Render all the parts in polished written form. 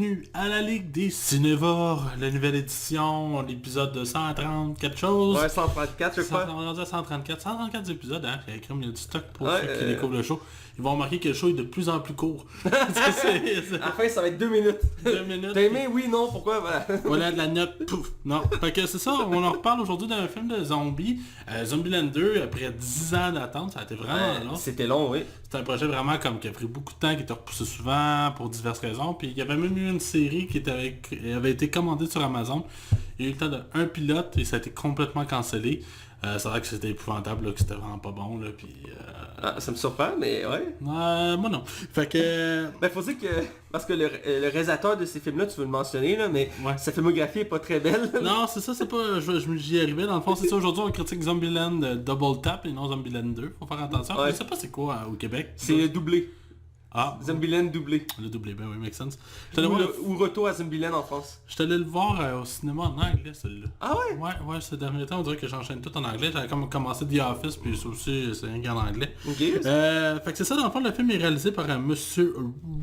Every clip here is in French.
bienvenue à la Ligue des Cinévores, la nouvelle édition, l'épisode de 130 quelque chose. Ouais, 134 je crois. On est rendu à 134 épisodes, hein. Il y a du stock pour Ouais, ceux qui découvrent le show. Ils vont remarquer que le show est de plus en plus court. À la fin, ça va être 2 minutes. 2 minutes. T'as aimé? Oui, non, pourquoi? Voilà. Voilà de la note, pouf. Non. Fait que c'est ça, on en reparle aujourd'hui d'un film de zombies. Zombieland 2, après 10 ans d'attente, ça a été vraiment long. C'était long, oui. C'était un projet vraiment comme qui a pris beaucoup de temps, qui était repoussé souvent pour diverses raisons. Puis il y avait même eu une série qui avait été commandée sur Amazon. Il y a eu le temps d'un pilote et ça a été complètement cancellé. C'est vrai que c'était épouvantable, là, que c'était vraiment pas bon. Là, puis, Ça me surprend, mais ouais. moi non. Fait que... Ben faut dire que, parce que le réalisateur de ces films-là, tu veux le mentionner, là, mais Ouais. sa filmographie est pas très belle. Non, c'est ça, c'est pas... J'y arrivais. Dans le fond, c'est ça. Aujourd'hui, on critique Zombieland Double Tap et non Zombieland 2. Faut faire attention. Ouais. Je sais pas c'est quoi au Québec. C'est doublé. Ah, Zombieland doublé. le doublé, ben oui, make sense. Ou Retour à Zombieland en France. Je suis allé le voir au cinéma en anglais, celui-là. Ah ouais? Ouais, ce dernier temps, on dirait que j'enchaîne tout en anglais. J'avais comme commencé The Office, puis ça aussi, c'est rien qu'en anglais. Ok. Fait que c'est ça, dans le fond, le film est réalisé par un monsieur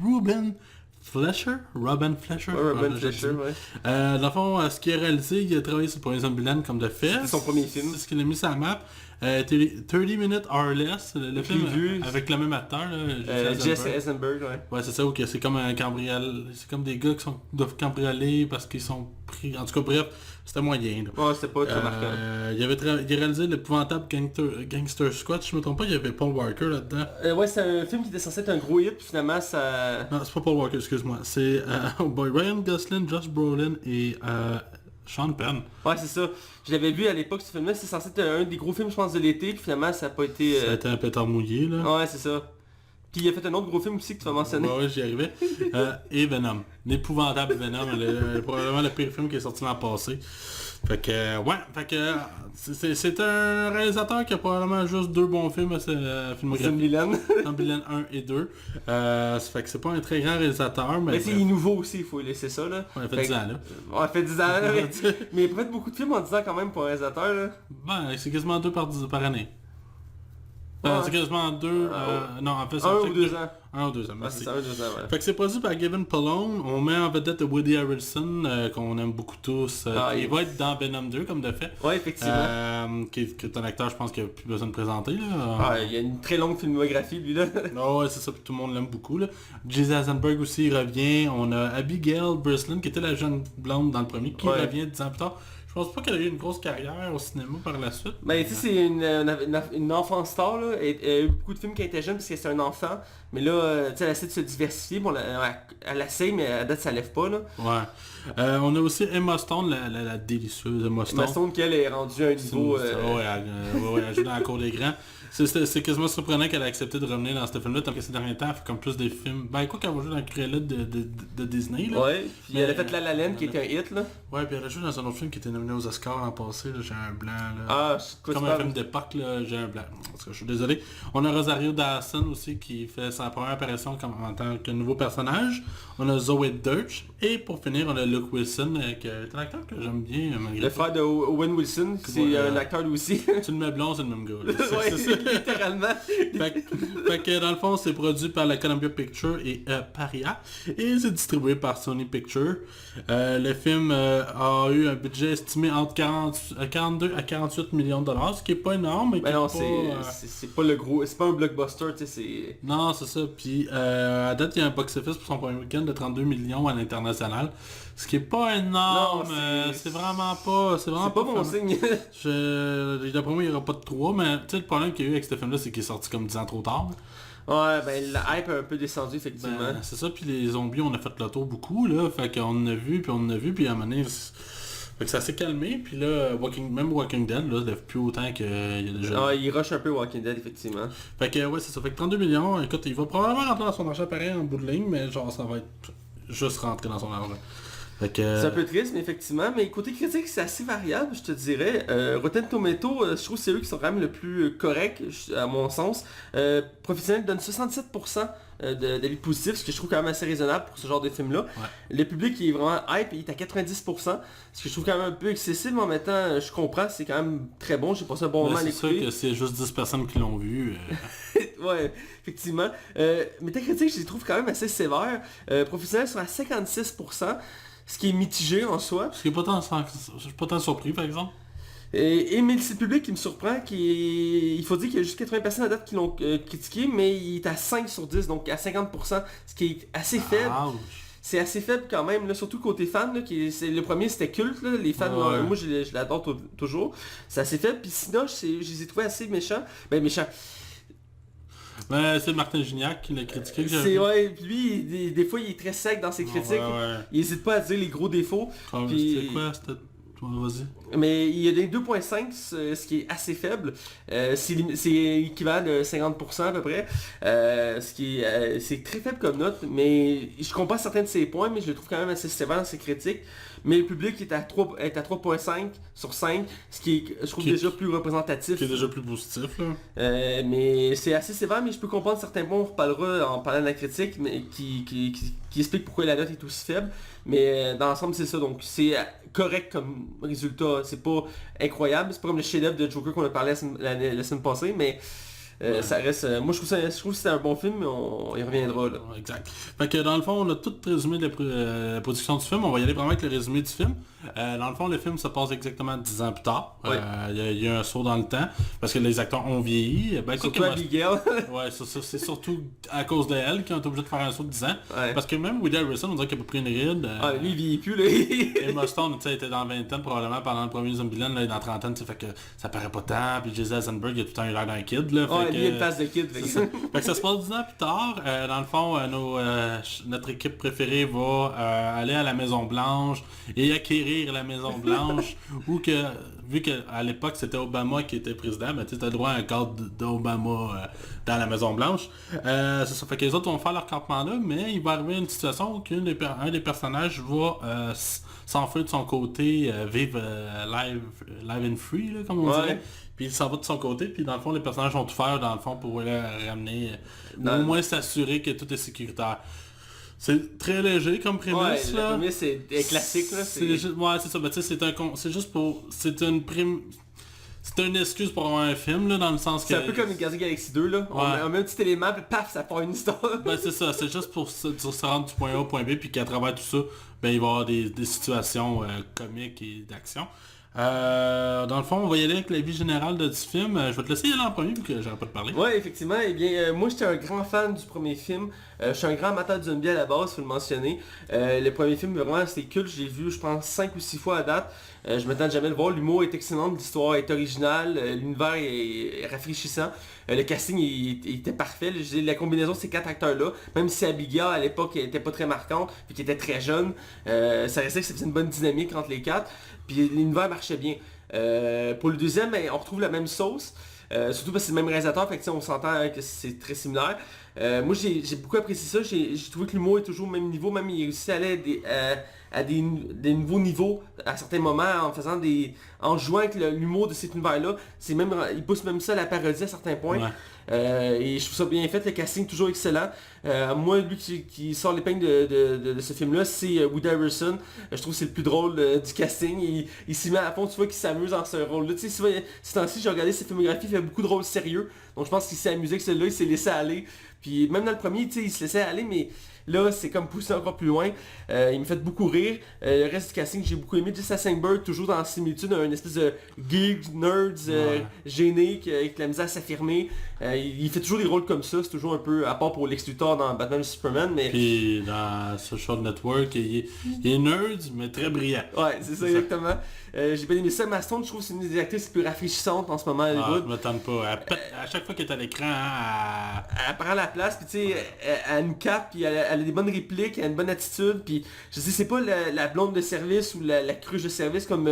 Ruben Fleischer. Ouais, Ruben Fleischer, ouais. Dans le fond, ce qu'il a réalisé, il a travaillé sur le premier Zombieland comme de fait. C'est son premier film. C'est ce qu'il a mis sur la map. 30 Minutes or Less, le film vu. avec le même acteur, là, Jesse Eisenberg, ouais. Ouais, c'est ça, ou que c'est comme un cambriole. C'est comme des gars qui doivent cambrioler parce qu'ils sont pris. En tout cas, bref, c'était moyen. Là. Ouais, c'était pas très marquant. Il a réalisé l'épouvantable Gangster Squad, si je me trompe pas, il y avait Paul Walker là-dedans. Ouais, c'est un film qui était censé être un gros hit, puis finalement ça... Non, c'est pas Paul Walker, excuse-moi. C'est oh boy, Ryan Gosling, Josh Brolin et Sean Penn. Ouais, c'est ça. Je l'avais vu à l'époque, ce film-là. C'est censé être un des gros films, je pense, de l'été. Puis finalement, ça a pas été... Ça a été un pétard mouillé, là. Ouais, c'est ça. Puis il a fait un autre gros film aussi que tu vas mentionner. Ouais, j'y arrivais. Et Venom. L'épouvantable Venom. Probablement le pire film qui est sorti l'an passé. Fait que, ouais. Fait que, c'est un réalisateur qui a probablement juste 2 bons films à sa filmographie. Zombieland. Zombieland 1 et 2. Ça fait que c'est pas un très grand réalisateur, mais... Mais c'est nouveau aussi, il faut laisser ça, là. Ouais, il fait 10 ans, là. Ouais, il fait 10 ans, là. Mais il a fait beaucoup de films en 10 ans quand même pour un réalisateur, là. Ben, c'est quasiment 2 par année. Ouais. C'est quasiment 2... non, en fait, c'est... 1 ou 2 ans. 1 ou 2 ans, Ouais, merci. c'est ça, 1 ou 2 ans, ouais. Fait que c'est produit par Gavin Polone. On met en vedette Woody Harrelson, qu'on aime beaucoup tous. Il va être dans Venom 2, comme de fait. Ouais, effectivement. Qui est un acteur, je pense, qu'il n'a plus besoin de présenter. Là. Il y a une très longue filmographie, lui, là. Ouais, c'est ça, puis tout le monde l'aime beaucoup. Là. Jesse Eisenberg aussi, il revient. On a Abigail Breslin, qui était la jeune blonde dans le premier, qui revient 10 ans plus tard. Je pense pas qu'elle a eu une grosse carrière au cinéma par la suite. Ben, tu sais, c'est une enfant star, là. Elle a eu beaucoup de films quand elle était jeune parce que c'est un enfant. Mais là, tu sais, elle essaie de se diversifier. Bon, elle essaie, mais à date, ça lève pas, là. Ouais. On a aussi Emma Stone, la délicieuse Emma Stone. Emma Stone, qu'elle est rendue à un niveau... elle joue dans la cour des grands. C'est quasiment surprenant qu'elle a accepté de revenir dans ce film-là, tant que ces derniers temps, elle fait comme plus des films. Ben, quoi qu'elle va jouer dans le Cruella de Disney, là. Ouais, puis elle a fait La La Land, qui était un hit, là. Ouais, puis elle a joué dans un autre film qui était nominé aux Oscars l'an passé, là, J'ai un blanc, là. Ah, Comme un film d'époque, là, J'ai un blanc. En tout cas, je suis désolé. On a Rosario Dawson aussi, qui fait sa première apparition en tant que nouveau personnage. On a Zoe Deutsch. Et pour finir, on a Luke Wilson, qui est un acteur que j'aime bien, malgré le frère de Owen Wilson, c'est un acteur lui aussi. C'est le même blond, c'est le même gars, là. Ouais, C'est ça. littéralement. Fait que dans le fond, c'est produit par la Columbia Pictures et Paria. Et c'est distribué par Sony Pictures. Le film a eu un budget estimé entre 42 à 48 millions de dollars, ce qui est pas énorme. Mais non, pas, c'est pas le gros... C'est pas un blockbuster, tu sais, c'est... Non, c'est ça. Puis à date, il y a un box-office pour son premier week-end de 32 millions à l'international. Ce qui est pas énorme. C'est vraiment pas... C'est vraiment pas mon signe. D'après moi, il n'y aura pas de 3, mais tu sais, le problème qu'il y a eu avec ce film-là, c'est qu'il est sorti comme 10 ans trop tard. Ouais, ben la hype a un peu descendu, effectivement. Ben, c'est ça, puis les zombies, on a fait le tour beaucoup, là. Fait qu'on en a vu, puis à un moment donné... Fait que ça s'est calmé, puis là, même Walking Dead, là, ça lève plus autant qu'il y a déjà... Ah, il rush un peu Walking Dead, effectivement. Fait que, ouais, c'est ça. Fait que 32 millions, écoute, il va probablement rentrer dans son argent pareil en bout de ligne, mais genre, ça va être juste rentrer dans son argent. Fait que... C'est un peu triste, mais effectivement. Mais côté critique, c'est assez variable, je te dirais. Rotten Tomato, je trouve que c'est eux qui sont quand même le plus corrects, à mon sens. Professionnel donne 67% d'avis positifs, ce que je trouve quand même assez raisonnable pour ce genre de film-là. Ouais. Le public il est vraiment hype, il est à 90%, ce que je trouve quand même un peu excessif, mais en même temps, je comprends, c'est quand même très bon, j'ai passé un bon moment à l'écouter. C'est sûr que c'est juste 10 personnes qui l'ont vu. Ouais, effectivement. Metacritic, je les trouve quand même assez sévères. Professionnels sont à 56%, ce qui est mitigé en soi. Je suis pas tant surpris, par exemple. Mais c'est le public qui me surprend, il faut dire qu'il y a juste 80 personnes à date qui l'ont critiqué, mais il est à 5 sur 10, donc à 50%, ce qui est assez faible. Ouch. C'est assez faible quand même, là, surtout côté fan. Là, le premier c'était culte, là, les fans, Ouais. moi je l'adore toujours. C'est assez faible, puis sinon je les ai trouvés assez méchants. Ben méchants. Ben, c'est Martin Gignac qui l'a critiqué que j'avais C'est vu. ouais, puis lui, des fois il est très sec dans ses critiques. Ouais. Il hésite pas à dire les gros défauts. Puis- C'était quoi? C'était... Vas-y. Mais il y a des 2.5, ce qui est assez faible. C'est équivalent de 50% à peu près. C'est très faible comme note, mais je comprends certains de ses points, mais je le trouve quand même assez sévère dans ses critiques. Mais le public est à 3.5 sur 5, ce qui est, je trouve, Qui est- déjà plus représentatif. Qui est déjà plus positif, là. Mais c'est assez sévère, mais je peux comprendre certains points, on reparlera en parlant de la critique, mais qui explique pourquoi la note est aussi faible. Mais dans l'ensemble, c'est ça. Donc c'est correct comme résultat. C'est pas incroyable. C'est pas comme le chef-d'œuvre de Joker qu'on a parlé la semaine passée, mais ça reste. Moi je trouve que c'est un bon film, mais on y reviendra là. Ouais, exact. Fait que dans le fond, on a tout résumé de la production du film. On va y aller vraiment avec le résumé du film. Dans le fond, le film se passe exactement 10 ans plus tard. Ouais. Il y a un saut dans le temps. Parce que les acteurs ont vieilli. Ben, écoute, Surtout Abigail. Ouais, c'est surtout à cause d'elle qu'ils ont été obligés de faire un saut de 10 ans. Ouais. Parce que même Woody Harrelson, on dirait qu'il a pas pris une ride. Ah, lui il vieillit plus là. Emma Stone, tu sais, était dans la vingtaine probablement pendant le premier Zombieland, là, il est dans la trentaine, tu sais, fait que ça paraît pas tant. Puis Jesse Eisenberg, il a tout le temps eu l'air d'un kid, là. Ouais, Fait lui que, il a une face de kid. c'est ça. Fait que ça se passe 10 ans plus tard. Dans le fond, notre équipe préférée va aller à la Maison Blanche et acquérir la Maison Blanche. Ou que, vu qu'à l'époque c'était Obama qui était président, ben, tu as le droit à un cadre d'Obama dans la Maison Blanche. C'est ça. Fait que les autres vont faire leur campement là, mais il va arriver une situation où un des personnages va s'enfuir de son côté, vivre live and free, là, comme on Ouais. dirait. Puis il s'en va de son côté, puis dans le fond, les personnages vont tout faire, dans le fond, pour le ramener, ou Dans- au moins s'assurer que tout est sécuritaire. C'est très léger comme Ouais, prémisse, la là. prémisse est classique là. Ouais, c'est ça. Ben, tu sais, c'est juste pour... C'est une prime... C'est une excuse pour avoir un film, là, dans le sens que... C'est un peu comme les Guardians of the Galaxy 2 là. On met un petit élément, puis paf, ça part une histoire. Ben c'est ça, c'est juste pour se rendre du point A au point B, puis qu'à travers tout ça, ben il va y avoir des situations comiques et d'action. Dans le fond, on va y aller avec la vie générale du film. Je vais te laisser y aller en premier, vu que j'aurais pas de parler. Ouais, effectivement. Eh bien, moi, j'étais un grand fan du premier film. Je suis un grand amateur de zombies à la base, faut le mentionner. Le premier film, vraiment, c'était culte. J'ai vu, je pense, 5 ou 6 fois à date. Je m'attends jamais à le voir. L'humour est excellent, l'histoire est originale, l'univers est rafraîchissant. Le casting il était parfait. La combinaison de ces 4 acteurs-là, même si Abigail à l'époque était pas très marquante, puis qu'elle était très jeune, ça restait que ça faisait une bonne dynamique entre les 4. Puis l'univers marchait bien. Pour le deuxième, ben, on retrouve la même sauce. Surtout parce que c'est le même réalisateur, fait que, on s'entend que c'est très similaire. Moi j'ai beaucoup apprécié ça, j'ai trouvé que l'humour est toujours au même niveau, même il réussit à aller à des nouveaux niveaux à certains moments en jouant avec l'humour de cet univers-là. Il pousse même ça à la parodie à certains points. Ouais. Et je trouve ça bien fait, le casting toujours excellent. Moi, lui qui sort l'épingle de ce film-là, c'est Woody Harrelson. Je trouve que c'est le plus drôle du casting. Il s'y met à fond, tu vois qu'il s'amuse dans ce rôle-là. Tu sais, ces temps-ci, j'ai regardé ses filmographies, il fait beaucoup de rôles sérieux. Donc je pense qu'il s'est amusé avec celui-là, il s'est laissé aller. Puis même dans le premier, tu sais, il se laissait aller, mais là, c'est comme poussé encore plus loin. Il me fait beaucoup rire. Le reste du casting, j'ai beaucoup aimé. Jesse Eisenberg, toujours dans la similitude, un espèce de geek, nerd, gêné, qui a la misère à s'affirmer. Il fait toujours des rôles comme ça. C'est toujours un peu, à part pour Lex Luthor dans Batman vs Superman, mais... Puis dans Social Network, il est nerd, mais très brillant. Ouais, c'est ça, exactement. J'ai bien aimé ça. Maston, je trouve que c'est une des actrices les plus rafraîchissantes en ce moment à Hollywood. Je m'attends pas. À chaque fois qu'elle est à l'écran, hein, Elle prend la place, puis tu sais, elle a une cape, puis elle a des bonnes répliques, elle a une bonne attitude, puis je sais, c'est pas la blonde de service ou la cruche de service comme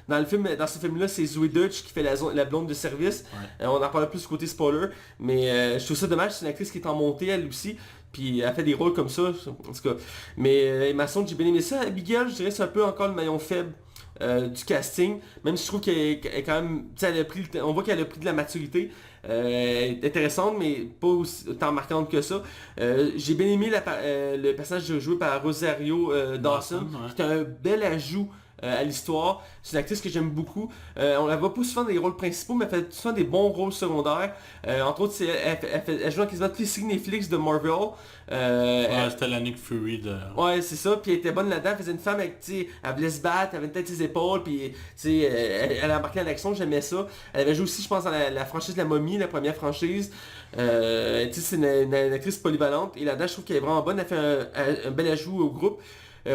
dans ce film-là, c'est Zoe Dutch qui fait la blonde de service. Ouais. On en parle plus du côté spoiler, mais je trouve ça dommage, c'est une actrice qui est en montée elle aussi, puis elle fait des rôles comme ça, en tout cas. Mais Masson, j'ai bien aimé ça. Abigail, je dirais c'est un peu encore le maillon faible du casting, même si je trouve qu'elle est quand même, tu sais, on voit qu'elle a pris de la maturité. Elle est intéressante, mais pas autant marquante que ça. J'ai bien aimé le personnage joué par Rosario Dawson, ouais. qui est un bel ajout à l'histoire. C'est une actrice que j'aime beaucoup. On la voit pas souvent dans les rôles principaux, mais elle fait souvent des bons rôles secondaires. Entre autres, elle joue dans quasiment toutes les séries Netflix de Marvel. C'était la Nick Fury de... Ouais, c'est ça, puis elle était bonne là-dedans, elle faisait une femme avec, tu sais, elle voulait se battre, elle avait une tête ses épaules, puis, tu sais, elle a embarqué dans l'action, j'aimais ça. Elle avait joué aussi, je pense, dans la franchise de la Momie, la première franchise. Tu sais, c'est une actrice polyvalente, et là-dedans, je trouve qu'elle est vraiment bonne, elle fait un bel ajout au groupe.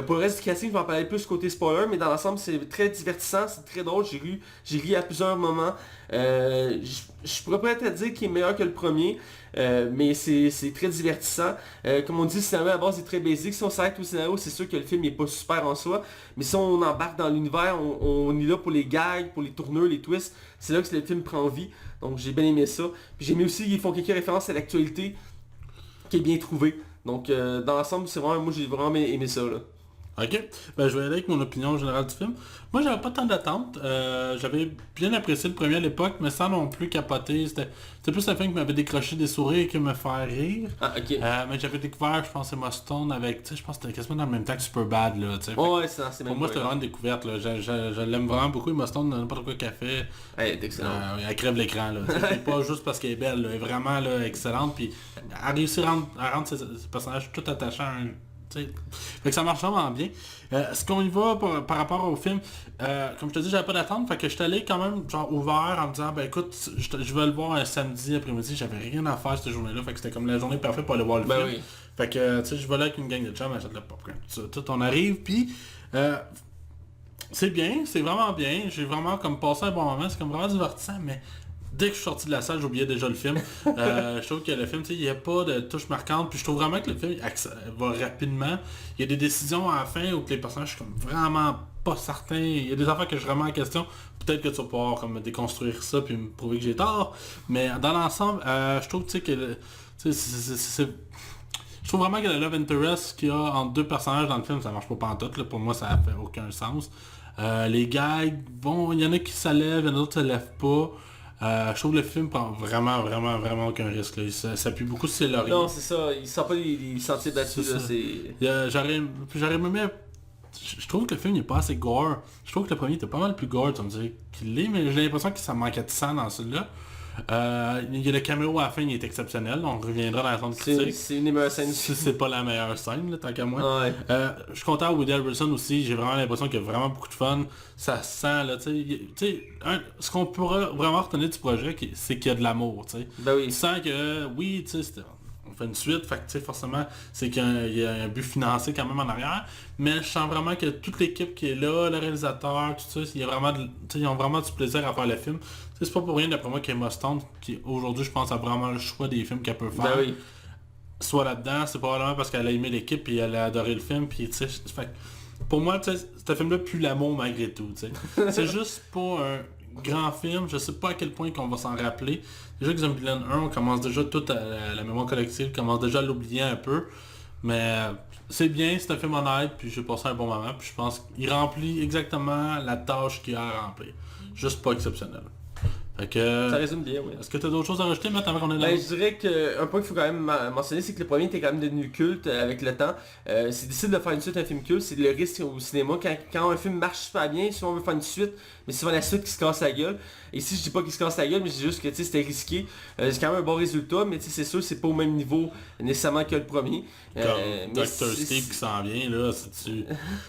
Pour le reste du casting, je vais en parler plus côté spoiler, mais dans l'ensemble, c'est très divertissant, c'est très drôle, j'ai ri à plusieurs moments. Je pourrais peut-être te dire qu'il est meilleur que le premier, mais c'est très divertissant. Comme on dit, le scénario à la base est très basique. Si on s'arrête au scénario, c'est sûr que le film n'est pas super en soi, mais si on embarque dans l'univers, on est là pour les gags, pour les tourneurs, les twists. C'est là que le film prend vie. Donc j'ai bien aimé ça. Puis j'ai aimé aussi qu'ils font quelques références à l'actualité qui est bien trouvée. Donc dans l'ensemble, c'est vraiment, moi j'ai vraiment aimé ça là. Ok, ben, je vais aller avec mon opinion générale du film. Moi, j'avais pas tant d'attentes. J'avais bien apprécié le premier à l'époque, mais sans non plus capoter. C'était plus un film qui m'avait décroché des sourires et qui me fait rire. Ah, ok. Mais j'avais découvert, je pense, Emma Stone avec, tu sais, je pense que c'était quasiment dans le même temps que Superbad, là, tu sais. Ouais, c'est même. Pour moi, c'était vraiment une découverte, là. Je l'aime vraiment beaucoup, Emma Stone, n'importe quoi qu'elle fait. Elle est excellente. Elle crève l'écran, là. C'est pas juste parce qu'elle est belle, là. Elle est vraiment, là, excellente. Puis, elle réussit à rendre ses personnages tout attachants à un... Fait que ça marche vraiment bien. Est-ce qu'on y va par rapport au film? Comme je te dis, j'avais pas d'attente, fait que j'étais allé quand même genre ouvert en me disant, ben écoute, je vais le voir un samedi après-midi, j'avais rien à faire cette journée-là, fait que c'était comme la journée parfaite pour aller voir le film. Oui. Fait que tu sais, je vais là avec une gang de chums, achète le popcorn, tout on arrive, puis c'est bien, c'est vraiment bien, j'ai vraiment comme passé un bon moment, c'est comme vraiment divertissant, mais dès que je suis sorti de la salle, j'oubliais déjà le film. Je trouve que le film, tu sais, il n'y a pas de touche marquante. Puis je trouve vraiment que le film va rapidement. Il y a des décisions à la fin où les personnages, je suis comme vraiment pas certain. Il y a des affaires que je remets en question. Peut-être que tu vas pouvoir comme déconstruire ça puis me prouver que j'ai tort. Mais dans l'ensemble, je trouve, tu sais, que je trouve vraiment que le love interest qu'il y a entre deux personnages dans le film, ça marche pas pantoute. Là. Pour moi, ça fait aucun sens. Les gags, bon, il y en a qui s'élèvent, il y en a d'autres qui ne s'élèvent pas. Je trouve que le film prend vraiment aucun risque. Là. Il s'appuie beaucoup sur ses lauriers. Non, c'est ça. Il sent pas les sentiers battus. J'aurais aimé... Je trouve que le film n'est pas assez gore. Je trouve que le premier était pas mal plus gore, tu me dirais qu'il l'est, mais j'ai l'impression que ça manquait de sang dans celui-là. Il y a le caméo à la fin, il est exceptionnel. On reviendra dans la zone critique. C'est une des meilleures scènes. C'est pas la meilleure scène, là, tant qu'à moi. Ouais. Je suis content Woody Harrelson aussi. J'ai vraiment l'impression qu'il y a vraiment beaucoup de fun. Ça sent, là, tu sais, ce qu'on pourra vraiment retenir du projet, c'est qu'il y a de l'amour, tu sais. Ben oui. Tu sens que, oui, tu sais, on fait une suite, fait que, tu sais, forcément, c'est qu'il y a un but financier quand même en arrière. Mais je sens vraiment que toute l'équipe qui est là, le réalisateur, tout ça, ils ont vraiment du plaisir à faire le film. C'est pas pour rien d'après moi qu'Emma Stone, qui aujourd'hui je pense a vraiment le choix des films qu'elle peut faire. Ben oui. Soit là-dedans, c'est probablement parce qu'elle a aimé l'équipe et elle a adoré le film. Puis, tu sais, pour moi, tu sais, ce film-là pue l'amour malgré tout. Tu sais. C'est juste pas un grand film. Je sais pas à quel point qu'on va s'en rappeler. Déjà que Zombieland 1, on commence déjà toute la mémoire collective, commence déjà à l'oublier un peu. Mais c'est bien, c'est un film honnête, puis j'ai passé un bon moment. Puis je pense qu'il remplit exactement la tâche qu'il a à remplir. Juste pas exceptionnel. Fait que, ça résume bien, oui. Est-ce que tu as d'autres choses à rajouter, Matt, avant qu'on est là? Ben, je dirais qu'un point qu'il faut quand même mentionner, c'est que le premier était quand même devenu culte avec le temps. C'est difficile de faire une suite à un film culte, c'est le risque au cinéma. Quand un film marche super bien, souvent on veut faire une suite, mais c'est souvent la suite qui se casse la gueule. Et ici, je dis pas qu'il se casse la gueule, mais je dis juste que c'était risqué. C'est quand même un bon résultat, mais c'est sûr c'est pas au même niveau nécessairement que le premier. Comme Dr. Steve qui s'en vient, là,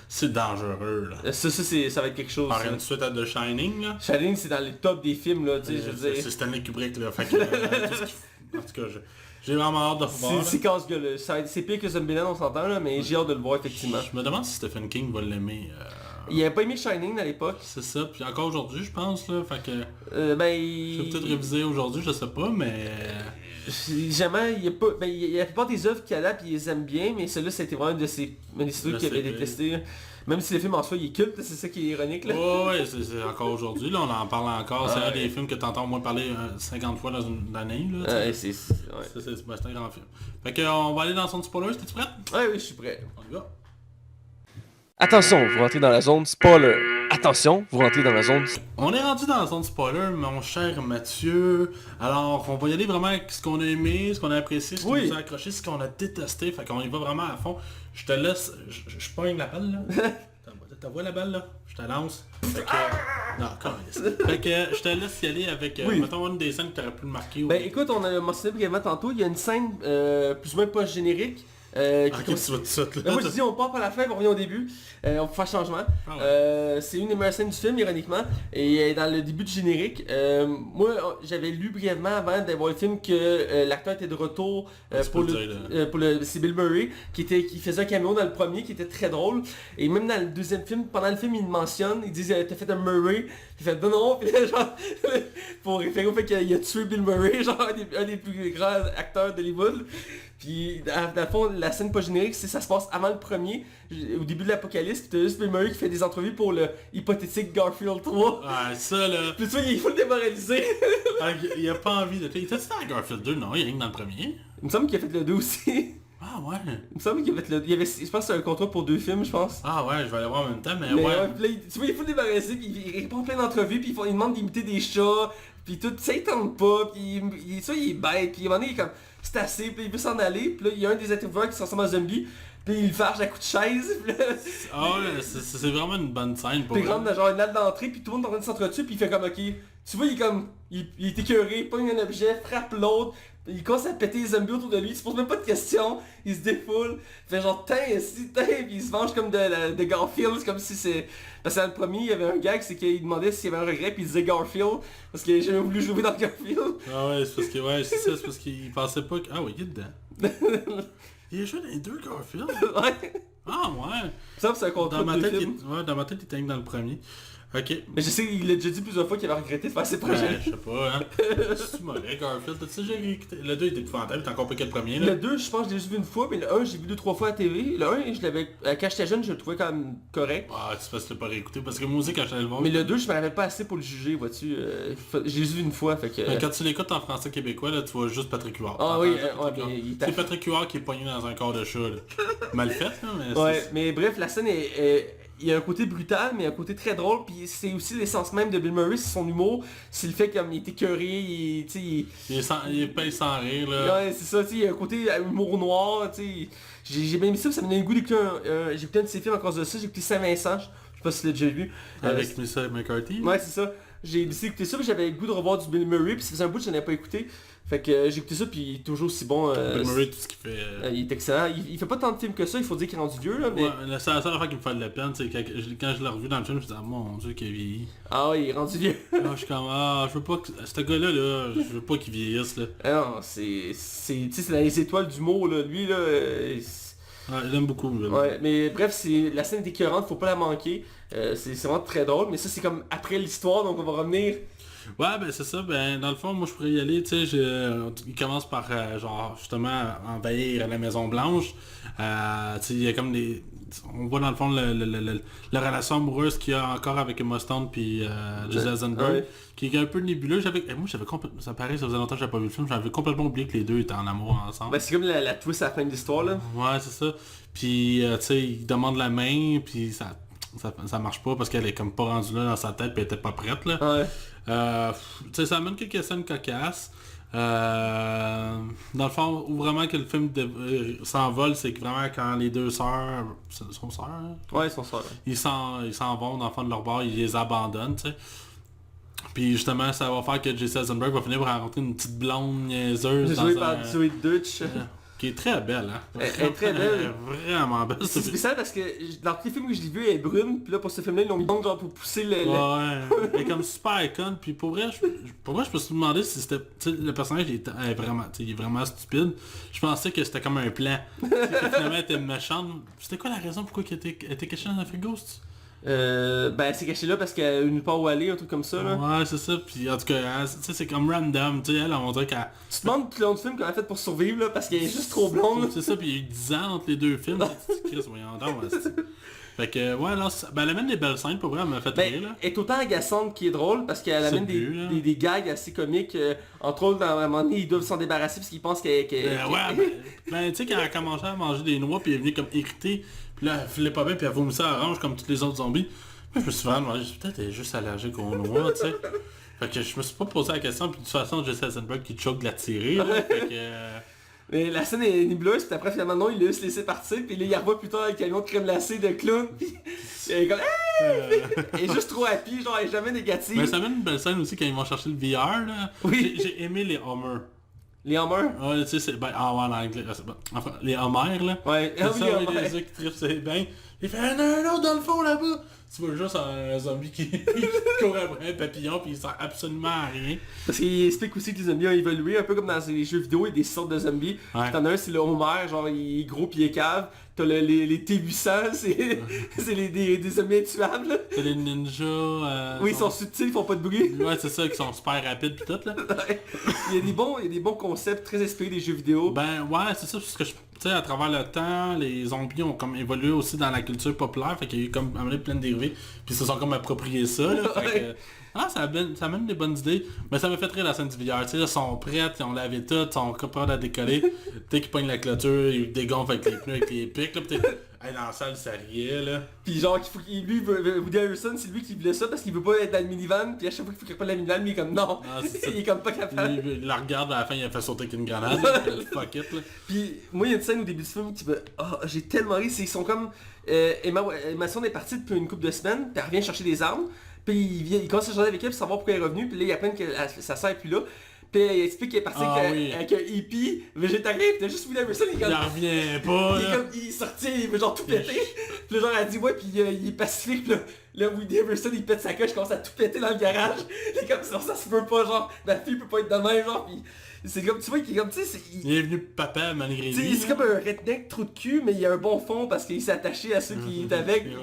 c'est dangereux. Là. Ça va être quelque chose. Par une suite à The Shining, là. Shining, c'est dans les top des films, là, tu sais, je veux dire. C'est Stanley Kubrick, là. Fait que, en tout cas, j'ai vraiment hâte de voir. C'est casse-gueule. C'est pire que Zombieland, on s'entend, là, mais j'ai hâte de le voir, effectivement. Je me demande si Stephen King va l'aimer. Il avait pas aimé Shining à l'époque. C'est ça, puis encore aujourd'hui, je pense, là. Fait que... je vais peut-être réviser aujourd'hui, je sais pas, mais... Jamais, il y a pas... Ben, il y a la plupart des œuvres qu'il adapte, il les aime bien, mais celui-là, c'était vraiment une des trucs qu'il avait détesté. Même si le film en soi, il est culte, c'est ça qui est ironique, là. Ouais, c'est encore aujourd'hui, là, on en parle encore. C'est un des films que t'entends au moins parler 50 fois dans une année, là. C'est un grand film. Fait que, on va aller dans son spoiler, t'es-tu prête? Ouais, oui, je suis prêt. On y va. Attention, vous rentrez dans la zone spoiler. Attention, vous rentrez dans la zone... On est rendu dans la zone spoiler, mon cher Mathieu. Alors, on va y aller vraiment avec ce qu'on a aimé, ce qu'on a apprécié, ce qui nous a accroché, ce qu'on a détesté. Fait qu'on y va vraiment à fond. Je te laisse... Je pogne l'appel, là. T'as vu la balle là? Je te lance. Fait que... Non, fait que je te laisse y aller avec, mettons, une des scènes que t'aurais pu le marquer. Ben écoute, on a mentionné brièvement tantôt, il y a une scène plus ou moins post-générique. Ok, tu vas tout ça, là. Moi je dis on part par la fin, on revient au début, on peut faire changement. C'est une des meilleures scènes du film, ironiquement, et dans le début du générique. Moi j'avais lu brièvement avant de voir le film que l'acteur était de retour c'est Bill Murray qui faisait un caméo dans le premier qui était très drôle. Et même dans le deuxième film, pendant le film il le mentionne, il dit t'as fait un Murray, il fait non, puis là, genre pour référer au fait qu'il a tué Bill Murray, genre un des plus grands acteurs d'Hollywood. Puis dans le fond, la scène pas générique, ça se passe avant le premier, au début de l'apocalypse, pis t'as juste Bill Murray qui fait des entrevues pour le hypothétique Garfield 3. Ah, ça là. Puis tu vois, il faut le démoraliser. Il a pas envie de... Il était dans Garfield 2, non? Il y a rien que dans le premier. Il me semble qu'il a fait le 2 aussi. Ah ouais. Il me semble qu'il a fait le 2. Je pense que c'est un contrat pour 2 films, je pense. Ah ouais, je vais aller voir en même temps, mais ouais. ouais. Là, tu vois, il faut le débarrasser, puis il répond plein d'entrevues, puis il demande d'imiter des chats, puis tout, ça il tente pas, puis il est bête, puis à un moment donné, il est comme, c'est assez, puis il veut s'en aller, puis là, il y a un des intervieweurs qui se ressemble à un zombie, puis il le farge à coups de chaise, puis là... Ah ouais, c'est vraiment une bonne scène pour... Puis il rentre dans genre une latte d'entrée, puis tout le monde est en train de s'entretuer, puis il fait comme, ok, tu vois, il est comme, il est écœuré, il pogne un objet, frappe l'autre, il commence à péter les zombies autour de lui, il se pose même pas de questions, il se défoule, il fait genre puis il se venge comme de Garfield, c'est comme si c'est... Parce que dans le premier, il y avait un gag, c'est qu'il demandait s'il y avait un regret, puis il disait Garfield, parce qu'il a jamais voulu jouer dans Garfield. Ah ouais, c'est parce que, c'est parce qu'il pensait pas que... Ah ouais, il est dedans. Il a joué dans les deux Garfield? Ouais. Ah ouais. Ça, c'est un contrat de film. Dans ma tête, il était dans le premier. Ok. Mais je sais qu'il a déjà dit plusieurs fois qu'il avait regretté de faire ses projets. Ouais, je sais pas, hein. C'est mauvais, Garfield. Tu sais, j'ai écouté. Le 2 était épouvantable, t'as encore pas que le premier, là. Le 2, je pense que je l'ai juste vu une fois, mais le 1, j'ai vu 2-3 fois à la TV. Le 1, je l'avais... Quand j'étais jeune, je le trouvais quand même correct. Ah, tu sais, tu l'as pas réécouté, parce que moi aussi, quand j'allais le voir... Mais le 2, je m'en avais pas assez pour le juger, vois-tu. J'ai juste vu une fois, fait que... Mais quand tu l'écoutes en français québécois, là, tu vois juste Patrick Huard. Ah oui, c'est Patrick Huard qui est pogné dans un corps de chat, là. Mal fait, là, mais... Ouais, mais bref, la scène est... Il y a un côté brutal, mais un côté très drôle, puis c'est aussi l'essence même de Bill Murray, c'est son humour, c'est le fait qu'il est écœuré, il est pas sans rire, là. Ouais, c'est ça, il y a un côté humour noir, j'ai bien mis ça me donnait le goût d'écouter j'ai écouté un de ses films à cause de ça, j'ai écouté Saint-Vincent, je sais pas si tu l'as déjà vu. Avec Melissa McCarthy. Ouais, c'est ça. J'ai décidé d'écouter ça, puis j'avais le goût de revoir du Bill Murray, puis ça faisait un bout que je n'avais pas écouté. Fait que j'ai écouté ça, puis il est toujours aussi bon. Bill Murray, tout ce qu'il fait... il est excellent. Il fait pas tant de films que ça, il faut dire qu'il est rendu vieux, là, mais... Ouais, la seule affaire qui me fait de la peine, c'est quand je l'ai revu dans le film, je me suis dit, ah mon dieu, qu'il a vieilli. Ah ouais, il est rendu vieux. Je suis comme, je veux pas que... Ce gars-là, je veux pas qu'il vieillisse, là. Ah non, c'est dans les étoiles du mot, là. Lui, là... Ouais, je l'aime beaucoup. Ouais, mais bref, la scène est écœurante, faut pas la manquer. C'est vraiment très drôle, mais ça c'est comme après l'histoire, donc on va revenir. Ouais, ben c'est ça, ben dans le fond, moi je pourrais y aller, tu sais, il commence par, genre, justement, envahir la Maison Blanche. Tu sais, il y a comme des... On voit dans le fond la relation amoureuse qu'il y a encore avec Emma Stone puis Jesse Eisenberg, qui est un peu nébuleux. Moi j'avais complètement... Ça paraît, ça faisait longtemps que j'avais pas vu le film, j'avais complètement oublié que les deux étaient en amour ensemble. Ben c'est comme la twist à la fin de l'histoire, là. Ouais, c'est ça. Puis, tu sais, il demande la main, puis ça marche pas parce qu'elle est comme pas rendue là dans sa tête puis elle était pas prête, là. Ouais. Tu sais, ça amène quelques scènes cocasses. Dans le fond, où vraiment que le film s'envole, c'est que vraiment quand les deux sœurs... Sont sœurs, hein? Ouais, ils sont sœurs. Ils s'en vont dans le fond de leur bar, ils les abandonnent, tu sais. Puis justement, ça va faire que Jesse Eisenberg va finir par rencontrer une petite blonde niaiseuse jouée par Zoe Deutsch. Qui est très belle, hein. Elle est très belle. Elle est vraiment belle. C'est spécial parce que dans tous les films que je l'ai vu, elle est brune, puis là pour ce film-là, ils l'ont mis genre pour pousser le... Ouais, elle est comme super icône, puis pour vrai, je me suis demandé si c'était... Tu sais, le personnage il est vraiment stupide. Je pensais que c'était comme un plan. Finalement, elle était méchante. C'était quoi la raison pourquoi elle était cachée dans un frigo, ben elle s'est cachée là parce qu'elle a une part où aller, un truc comme ça là. Ouais, c'est ça, puis en tout cas, tu sais, c'est comme random, tu sais, elle, on dirait qu'elle... Tu te demandes tout le long du film comment elle a fait pour survivre là, parce qu'elle est juste trop blonde. C'est ça, puis il y a eu 10 ans entre les deux films. Chris, voyons donc, fait que, ouais, là, ben elle amène des belles scènes, pour vrai, elle m'a fait rire, là. Elle est autant agaçante qui est drôle, parce qu'elle amène des gags assez comiques. Entre autres, à un moment donné, ils doivent s'en débarrasser parce qu'ils pensent qu'elle... Ben, tu sais, quand elle a commencé à manger des noix, puis elle est venue comme irritée, puis là, elle filait pas bien, puis elle vomissait à orange comme tous les autres zombies. Moi, je me suis vraiment demandé, peut-être elle est juste allergique aux noix, tu sais. Fait que je me suis pas posé la question, puis de toute façon, Jesse Eisenberg qui choque de la tirer, là, fait que... Mais la scène est nébuleuse, puis après finalement non, il l'a juste laissé partir, puis là il revoit plus tard avec le camion de crème glacée de clown, puis il est comme il est juste trop happy, genre elle est jamais négative. Mais ça mène une belle scène aussi quand ils vont chercher le VR là. Oui. J'ai aimé les Homer. Les Hummers? Ouais, tu sais, c'est... Ben, ah ouais, en anglais, c'est bon. Enfin, les Homer, là. Ouais, C'est oui, ça, les oui, Hummers. les gars qui trippent, c'est bien. Il fait un autre dans le fond, là-bas. Tu vois juste un zombie qui court après un papillon, puis il sert absolument à rien. Parce qu'il explique aussi que les zombies ont évolué, un peu comme dans les jeux vidéo, il y a des sortes de zombies. Ouais. T'en as un, c'est le Homer, genre il est gros pis il est cave. T'as les T800, c'est des zombies intuables. Là. C'est les ninjas... Oui, ils sont subtils, ils font pas de bruit. Ouais, c'est ça, qui sont super rapides pis tout, là. Il y a des bons concepts très inspirés des jeux vidéo. Ben, ouais, c'est ça, parce que, tu sais, à travers le temps, les zombies ont comme évolué aussi dans la culture populaire, fait qu'il y a eu comme amené plein de dérivés, puis ils se sont comme approprié ça, là. Fait que, ça amène des bonnes idées, mais ça m'a fait rire la scène du VR, tu sais, ils sont prêts, ils ont lavé tout, ils sont prêts à décoller, tu sais, qu'ils pognent la clôture, ils dégonflent avec les pneus, avec les pics, là, pis hey, dans la salle, ça riait, là. Pis genre, lui, Woody Harrelson, c'est lui qui voulait ça parce qu'il veut pas être dans le minivan, puis à chaque fois qu'il faut qu'il prenne la minivan, lui il est comme non, Ah, c'est ça. il est comme pas capable. Il la regarde, à la fin, il a fait sauter avec une grenade, là, fuck it, là. Puis moi il y a une scène au début du film qui me... Oh, j'ai tellement ri, c'est ils sont comme... Emma Stone est partie depuis une couple de semaines, puis elle revient chercher des armes, puis il commence à changer avec elle pour savoir pourquoi elle est revenue, puis là il apprend que sa sœur est plus là. Puis elle explique qu'elle est partie avec un hippie végétarien, pis t'as juste Woody Harrelson, il est comme... Il en revient pas, là. Il sortit, il veut genre tout péter. Puis là, genre elle dit ouais, puis il est pacifique, pis là Woody Harrelson il pète sa coche, il commence à tout péter dans le garage. Il est comme ça se peut pas, genre, ma fille peut pas être de même, genre, pis c'est comme, tu vois, qu'il est comme, tu sais, Il est venu papa malgré lui. c'est comme un redneck trou de cul, mais il a un bon fond parce qu'il s'est attaché à ceux qui est avec. Tu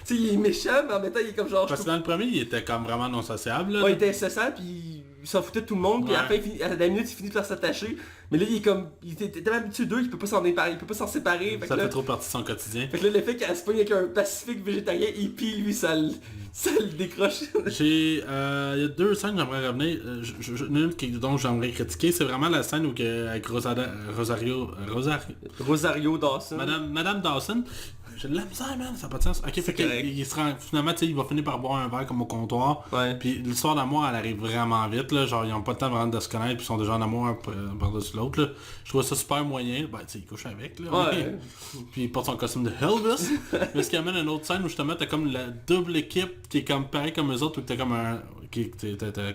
sais, il est méchant, mais en même temps, il est comme genre... Parce que dans le premier, il était comme vraiment non sociable, là. Ouais, il était incessant, puis il s'en foutait de tout le monde, puis à la fin, à la minute, il finit par s'attacher. Mais là, il est comme... Il était tellement habitué d'eux qu'il peut pas s'en séparer. Ça fait trop partie de son quotidien. Fait que là, le fait qu'elle se pogne avec un pacifique végétarien hippie, lui, ça le décroche. Il y a deux scènes que j'aimerais revenir. Une dont j'aimerais critiquer, c'est vraiment la scène où avec Rosario Dawson. Madame Dawson. J'ai de la misère, man, ça n'a pas de sens. Ok, fait qu'il se rend, finalement, tu sais, il va finir par boire un verre comme au comptoir. Ouais. Puis l'histoire d'amour, elle arrive vraiment vite, là. Genre, ils ont pas le temps vraiment de se connaître, puis ils sont déjà en amour un par-dessus l'autre, là. Je trouve ça super moyen. Ben, tu sais, il couche avec, là. Ouais. Puis il porte son costume de Elvis. Mais ce qui amène à une autre scène où justement, t'as comme la double équipe qui est comme pareil comme eux autres, où t'as comme un...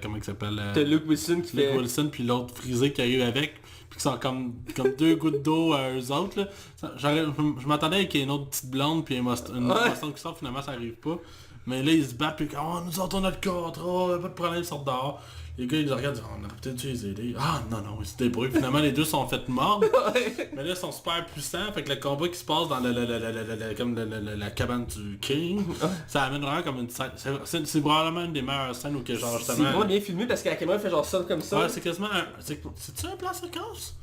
comment il s'appelle T'as Luke Wilson qui Luke fait... Wilson, puis l'autre frisé qui arrive avec. Puis qui sont comme deux gouttes d'eau à eux autres, là. Je m'attendais qu'il y ait une autre petite blonde, puis une Mustang qui sort, finalement ça arrive pas. Mais là ils se battent, puis oh, nous autres on a le contrat, pas de problème, ils sortent dehors. Les gars ils les regardent, on aurait peut-être dû les aider. Ah non, ils se débrouillent. Finalement les deux sont fait mordre. Mais là ils sont super puissants, fait que le combat qui se passe dans la cabane du King, ça amène vraiment comme une scène. C'est probablement une des meilleures scènes où que genre C'est justement... vraiment bien filmé parce que la caméra fait genre ça comme ça. Ouais, c'est quasiment un... C'est-tu un plan séquence?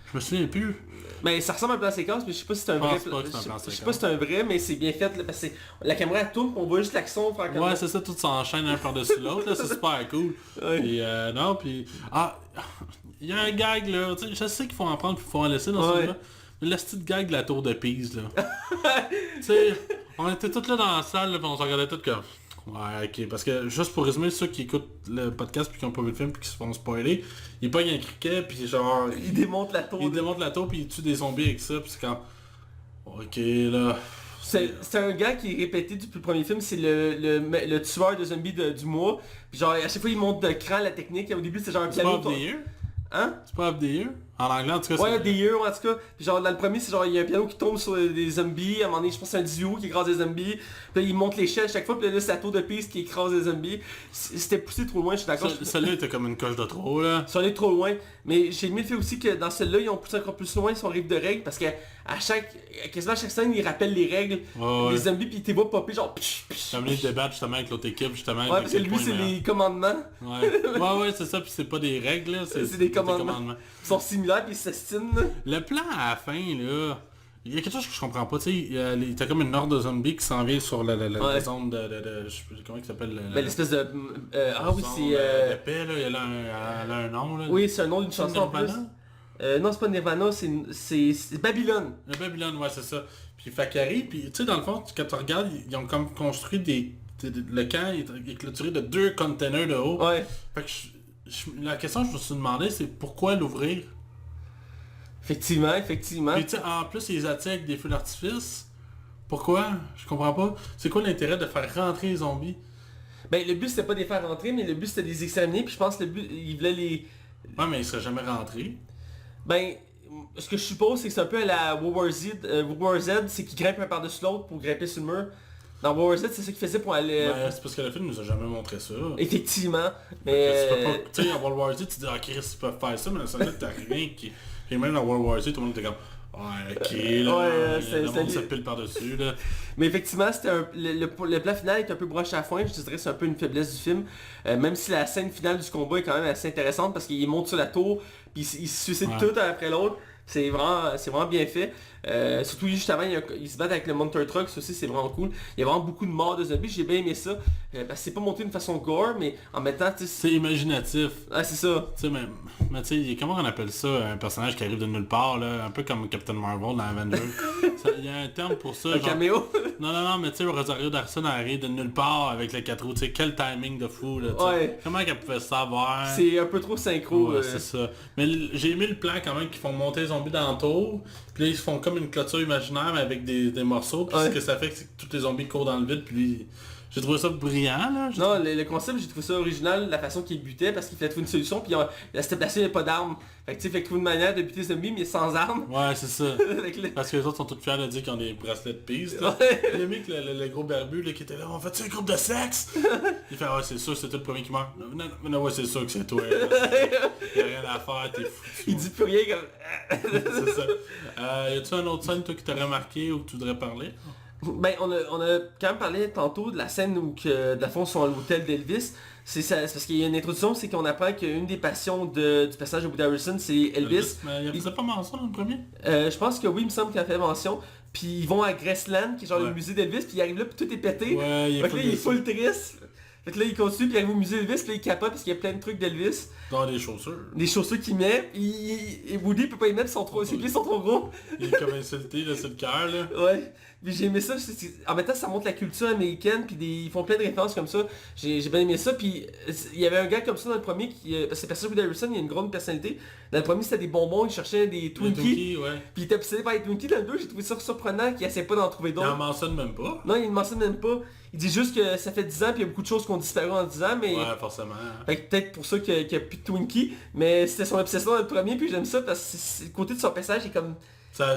Je me souviens plus. Mais ça ressemble à un plan séquence, mais je sais pas si c'est un vrai. Je sais pas si c'est un vrai, mais c'est bien fait là, parce que la caméra elle tourne, on voit juste l'action faire comme Ouais, c'est ça, tout s'enchaîne un par-dessus l'autre, là, c'est super cool. Ouais. Puis non, puis... Ah, il y a un gag, là, tu sais, je sais qu'il faut en prendre puis il faut en laisser dans ce là. Mais le style gag de la tour de Pise, là. Tu sais, on était tous là dans la salle, là, puis on se regardait tous comme... Ouais, ok, parce que juste pour résumer, ceux qui écoutent le podcast puis qui ont pas vu le film puis qui se font spoiler, ils pognent un criquet puis genre... Il démonte la tour. Il démonte la tour puis il tue des zombies avec ça puis c'est quand... Ok, là... C'est un gars qui est répété depuis le premier film, c'est le tueur de zombies du mois. Puis genre à chaque fois il monte de cran la technique, et au début c'est genre un C'est piano. pas of the year? Hein? C'est pas of the year? En anglais en tout cas, Ouais, des years en tout cas. Puis genre dans le premier c'est genre il y a un piano qui tombe sur des zombies, à un moment donné je pense que c'est un duo qui écrase des zombies. Puis là il monte l'échelle chaque fois, puis là c'est la tour de Pise qui écrase des zombies. C'était poussé trop loin, je suis d'accord. Celui-là était comme une coche de trop là. Ils sont allés trop loin, mais j'ai aimé le fait aussi que dans celui-là ils ont poussé encore plus loin son livre de règles parce que quasiment à chaque scène ils rappellent les règles des zombies puis ils te voient popper genre Comme les débattent justement avec l'autre équipe justement. Ouais, parce que lui c'est les commandements. Ouais, c'est ça, puis c'est pas des règles là, c'est des commandements. Ils sont similaires puis ils s'estinent. Le plan à la fin là, il y a quelque chose que je comprends pas, tu sais, t'as comme une horde de zombies qui s'en vient sur la zone de je sais plus comment il s'appelle l'espèce de oui c'est de paix là, elle a un nom là. Oui, c'est un nom d'une chanson en plus. Non, c'est pas Nirvana, c'est Babylone. Le Babylone, ouais, c'est ça. Puis Fakari, puis tu sais, dans le fond, quand tu regardes, ils ont comme construit le camp est clôturé de 2 containers de haut. Ouais. Fait que la question que je me suis demandé, c'est pourquoi l'ouvrir? Effectivement. Puis tu sais, en plus, ils les attirent avec des feux d'artifice. Pourquoi? Je comprends pas. C'est quoi l'intérêt de faire rentrer les zombies? Ben, le but c'était pas de les faire rentrer, mais le but c'était de les exterminer, puis je pense que le but, ils voulaient les... Ouais, mais ils seraient jamais rentrés. Ben, ce que je suppose, c'est que c'est un peu à la World War Z, World War Z, c'est qu'ils grimpent un par-dessus l'autre pour grimper sur le mur. Dans World War Z, c'est ça qu'ils faisaient pour aller... Ben, c'est parce que le film nous a jamais montré ça. Effectivement, Tu mais... peux pas... Tu sais, en World War Z, tu dis, ah, Chris, ils peuvent faire ça, mais dans ce là t'as rien qui... Et même dans World War Z, tout le monde était comme... Ouais, ok, là, le monde se pile par-dessus, là. Mais effectivement, c'était le plan final est un peu broche à foin, je te dirais que c'est un peu une faiblesse du film. Même si la scène finale du combat est quand même assez intéressante parce qu'il monte sur la tour, puis il se suicide tout un après l'autre. C'est vraiment bien fait. Surtout juste avant, ils se battent avec le Monster Truck, ça aussi c'est vraiment cool. Il y a vraiment beaucoup de morts de zombies, j'ai bien aimé ça. Parce que c'est pas monté d'une façon gore, mais en même temps, tu sais... C'est imaginatif. Ah, c'est ça. Tu sais, mais tu sais, comment on appelle ça, un personnage qui arrive de nulle part, là, un peu comme Captain Marvel dans Avengers. Il y a un terme pour ça. Un caméo. Non, mais tu sais, Rosario Dawson arrive de nulle part avec les 4 roues, tu sais, quel timing de fou, là, ouais. Comment qu'elle pouvait savoir? C'est un peu trop synchro. Ouais, c'est ça. Mais j'ai aimé le plan quand même, qu'ils font monter les zombies dans le tour, puis là, ils se font comme une clôture imaginaire, mais avec des morceaux, puis ce que ça fait, c'est que tous les zombies courent dans le vide, puis... J'ai trouvé ça brillant, là. Non, le concept, j'ai trouvé ça original, la façon qu'il butait, parce qu'il fallait trouver une solution, puis il s'était placé, il n'y a pas d'armes. Fait que tu sais, fait trouver une manière de buter les zombies, mais sans armes. Ouais, c'est ça. Parce que les autres sont tous fiers de dire qu'ils ont des bracelets de piste. Le mec, le gros barbu, là, qui était là, on fait-tu un groupe de sexe? Il fait, ouais, c'est sûr, c'est toi le premier qui meurt. Non, ouais, c'est sûr que c'est toi. Il n'y a rien à faire, t'es fou. Il dit plus rien comme... C'est ça. Y a-tu un autre scène, toi, qui t'a remarqué ou que tu voudrais parler? Ben, on a quand même parlé tantôt de la scène où de la fond sont à l'hôtel d'Elvis. C'est parce qu'il y a une introduction, c'est qu'on apprend qu'une des passions du personnage de Woody Harrelson, c'est Elvis. Mais il faisait pas mention dans le premier? Je pense que oui, il me semble qu'il a fait mention. Puis ils vont à Graceland, qui est genre le musée d'Elvis, puis ils arrivent là, puis tout est pété. Ouais, fait que là, il est full triste. Fait que là, il continue, puis il arrive au musée d'Elvis, puis là, il capote parce qu'il y a plein de trucs d'Elvis. Dans des chaussures. Des chaussures qu'il met, et Woody peut pas y mettre, ses pieds sont trop gros. Il est comme insulté, là, sur le cœur, là. Ouais. Puis j'ai aimé ça, en même temps ça montre la culture américaine, puis ils font plein de références comme ça. J'ai bien aimé ça, puis il y avait un gars comme ça dans le premier, parce que le personnage de Woody Harrelson, il a une grande personnalité. Dans le premier c'était des bonbons, il cherchait des Twinkies. Ouais. Puis il était obsédé par les Twinkies. Dans le 2, j'ai trouvé ça surprenant qu'il essaie pas d'en trouver d'autres. Il en mentionne même pas. Non, il ne mentionne même pas. Il dit juste que ça fait 10 ans, puis il y a beaucoup de choses qui ont disparu en 10 ans, mais... Ouais, forcément. Fait que peut-être pour ça qu'il n'y a plus de Twinkies, mais c'était son obsession dans le premier, puis j'aime ça, parce que le côté de son personnage est comme... Ça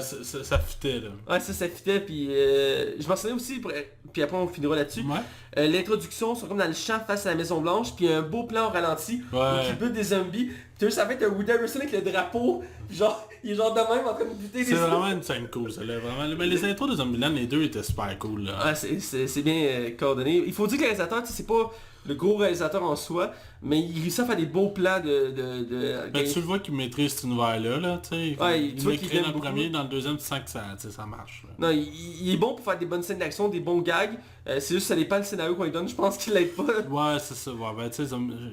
fitait, là. Ouais, ça fitait, puis je m'en souviens aussi, puis après on finira là-dessus. Ouais. L'introduction, sont comme dans le champ face à la Maison Blanche, puis un beau plan au ralenti, où il bute des zombies. Puis tu vois, ça fait un Woody Harrelson avec le drapeau, genre, il est genre de même en train de buter des zombies. C'est vraiment une scène cool, ça là, vraiment. Mais les intros de Zombieland, les deux étaient super cool, là. Ah, c'est bien coordonné. Il faut dire que le réalisateur, c'est pas le gros réalisateur en soi, mais il réussit à faire des beaux plans Mais tu le vois qu'il maîtrise cet univers-là, là, tu sais. Ouais, il maîtrise dans le premier, dans le deuxième, tu sens que ça marche. Là. Non, il est bon pour faire des bonnes scènes d'action, des bons gags. C'est juste que ça dépend le scénario qu'on lui donne, je pense qu'il l'aide pas. Ouais, c'est ça. Ouais, ben, tu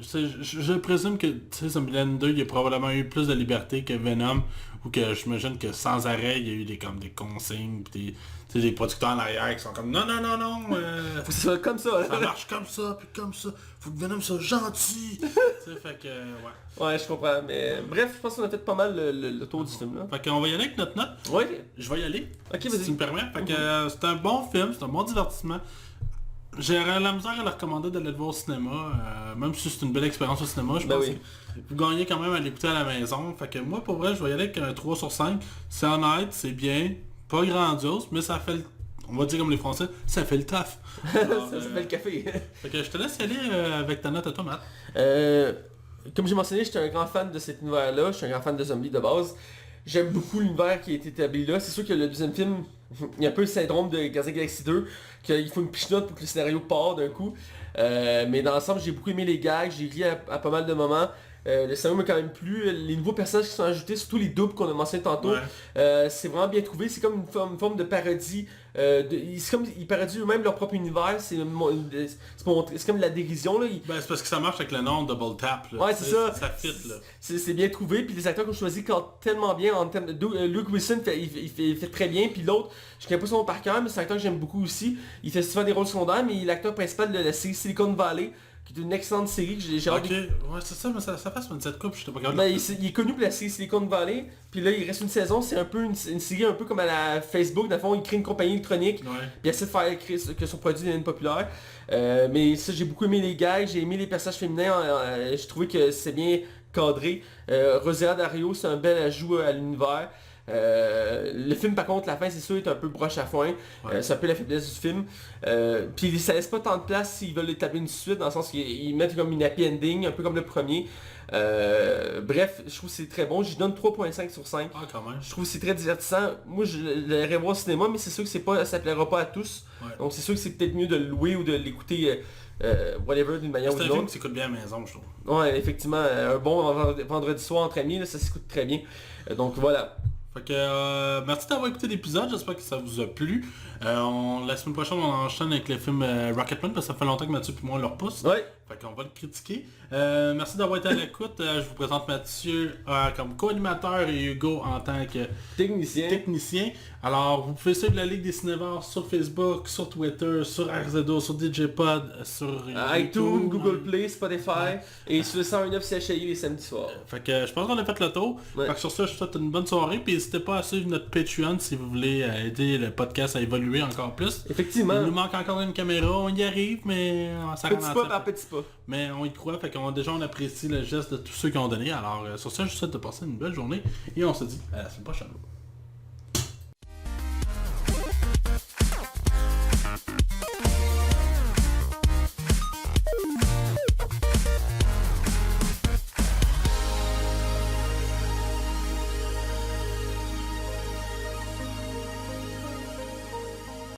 sais, je présume que Zombieland 2, il y a probablement eu plus de liberté que Venom, ou que j'imagine que sans arrêt, il y a eu des consignes, pis des producteurs en arrière qui sont comme non, faut que ce soit comme ça. Ça marche comme ça, puis comme ça. Faut que Venom soit gentil. Fait que, ouais. Ouais, je comprends. Mais bref, je pense qu'on a fait pas mal le tour du film là. Fait qu'on va y aller avec notre note. Oui. Je vais y aller. Ok, si vas-y. tu me permets. Fait que c'est un bon film, c'est un bon divertissement. J'aurais la misère à le recommander d'aller le voir au cinéma, même si c'est une belle expérience au cinéma, je pense que vous gagnez quand même à l'écouter à la maison. Fait que moi, pour vrai, je vais y aller avec un 3 sur 5. C'est honnête, c'est bien, pas grandiose, mais ça fait le... On va dire comme les Français, ça fait le taf. Alors, ça fait le café. Fait que je te laisse y aller avec ta note à toi, Matt. Comme j'ai mentionné, j'étais un grand fan de cet univers-là, je suis un grand fan de zombies de base. J'aime beaucoup l'univers qui a été établi là. C'est sûr que le deuxième film, il y a un peu le syndrome de Guardians of the Galaxy 2, qu'il faut une pichenote pour que le scénario part d'un coup. Mais dans l'ensemble, j'ai beaucoup aimé les gags, j'ai ri à pas mal de moments. Le scénario m'a quand même plu. Les nouveaux personnages qui sont ajoutés, surtout les doubles qu'on a mentionné tantôt, c'est vraiment bien trouvé. C'est comme une forme de parodie. C'est comme ils parodient eux-mêmes leur propre univers. C'est comme de la dérision. Là. Ben, c'est parce que ça marche avec le nom Double Tap. Là. Ouais, c'est ça. Ça fit, là. C'est bien trouvé. Puis les acteurs qu'on choisit quand tellement bien en termes de... Luke Wilson, il fait très bien. Puis l'autre, je connais pas son nom par cœur, mais c'est un acteur que j'aime beaucoup aussi. Il fait souvent des rôles secondaires, mais l'acteur principal de la série Silicon Valley, qui est une excellente série que j'ai hâte Ok, ouais, c'est ça, mais ça fait 27 coupes, j'étais pas capable. Ben, il est connu pour la série Silicon Valley, puis là il reste une saison, c'est un peu une série un peu comme à la Facebook, dans le fond il crée une compagnie électronique, Ouais. puis il essaie de faire que son produit devienne populaire. Mais ça j'ai beaucoup aimé les gars, j'ai aimé les personnages féminins, j'ai trouvé que c'est bien cadré. Rosario Dario c'est un bel ajout à l'univers. Le film par contre la fin c'est sûr est un peu broche à foin, Ouais. c'est un peu la faiblesse du film. Puis ça laisse pas tant de place s'ils veulent établir une suite dans le sens qu'ils mettent comme une happy ending un peu comme le premier. Bref je trouve que c'est très bon, j'y donne 3.5 sur 5. Ah, quand même. Je trouve que c'est très divertissant. Moi je l'irais voir au cinéma mais c'est sûr que ça plaira pas à tous. Ouais. Donc c'est sûr que c'est peut-être mieux de le louer ou de l'écouter whatever d'une manière ou C'est un d'une film autre. qui s'écoute bien à la maison, je trouve. Ouais effectivement, un bon vendredi soir entre amis, là, ça s'écoute très bien. Donc voilà. Fait que merci d'avoir écouté l'épisode, j'espère que ça vous a plu. La semaine prochaine on enchaîne avec le film Rocketman parce que ça fait longtemps que Mathieu et moi on le repousse. Ouais. Fait qu'on va le critiquer. Merci d'avoir été à l'écoute. Je vous présente Mathieu comme co-animateur et Hugo en tant que technicien. Alors vous pouvez suivre la Ligue des Cinévores sur Facebook, sur Twitter, sur RZO, sur DJpod, sur iTunes, YouTube. Google Play, Spotify et sur le 109 CHI les samedis soirs. Fait que je pense qu'on a fait le tour. Ouais. Fait que sur ça, je vous souhaite une bonne soirée. Puis n'hésitez pas à suivre notre Patreon si vous voulez aider le podcast à évoluer encore plus. Effectivement. Il nous manque encore une caméra, on y arrive, mais ça Petit pas par petit pas. Mais on y croit, fait qu'on déjà on apprécie le geste de tous ceux qui ont donné. Alors sur ça, je vous souhaite de passer une belle journée et on se dit à la semaine prochaine.